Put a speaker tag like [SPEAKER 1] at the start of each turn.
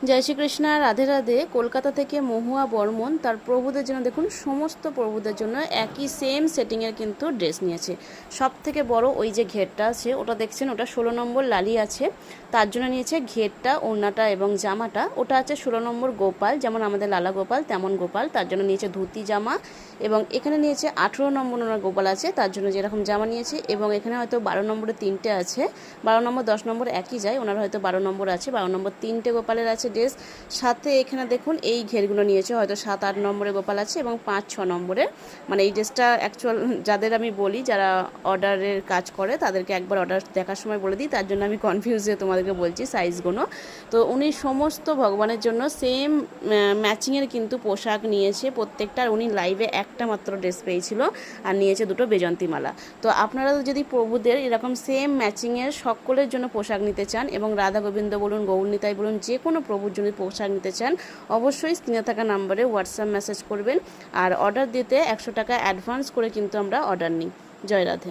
[SPEAKER 1] জয় শ্রীকৃষ্ণ, রাধে রাধে। কলকাতা থেকে মহুয়া বর্মন তার প্রভুদের জন্য, দেখুন সমস্ত প্রভুদের জন্য একই সেম সেটিংয়ের কিন্তু ড্রেস নিয়েছে। সব থেকে বড় ওই যে ঘেরটা আছে ওটা দেখছেন, ওটা 16 নম্বর লালি আছে, তার জন্য নিয়েছে ঘেরটা, ওড়নাটা এবং জামাটা। ওটা আছে 16 নম্বর গোপাল, যেমন আমাদের লালা গোপাল তেমন গোপাল, তার জন্য নিয়েছে ধুতি জামা। এবং এখানে নিয়েছে 18 নম্বর ওনার গোপাল আছে, তার জন্য যেরকম জামা নিয়েছে। এবং এখানে হয়তো 12 নম্বরে 3টে আছে, 12 নম্বর 10 নম্বর একই যায়, ওনার হয়তো 12 নম্বর আছে, 12 নম্বর 3টে গোপালের আছে ড্রেস। সাথে এখানে দেখুন এই ঘেরগুলো নিয়েছে, হয়তো 7-8 নম্বরে গোপাল আছে এবং 5-6 নম্বরে। মানে এই ড্রেসটা অ্যাকচুয়াল যাদের আমি বলি, যারা অর্ডারের কাজ করে তাদেরকে একবার অর্ডার দেখার সময় বলে দিই, তার জন্য আমি কনফিউজ হয়ে তোমাদেরকে বলছি সাইজগুলো। তো উনি সমস্ত ভগবানের জন্য সেম ম্যাচিংয়ের কিন্তু পোশাক নিয়েছে প্রত্যেকটা। উনি লাইভে একটা মাত্র ড্রেস পেয়েছিল আর নিয়েছে 2টো বেজন্তী মালা। তো আপনারা যদি প্রভুদের এরকম সেম ম্যাচিংয়ের সকলের জন্য পোশাক নিতে চান, এবং রাধা গোবিন্দ বলুন, গৌরনিতাই বলুন, যে কোনো প্রভুর জন্য পোশাক নিতে চান, অবশ্যই স্ক্রিনে থাকা নাম্বারে হোয়াটসঅ্যাপ মেসেজ করবেন। আর অর্ডার দিতে 100 টাকা অ্যাডভান্স করে কিন্তু আমরা অর্ডার নিই। জয় রাধে।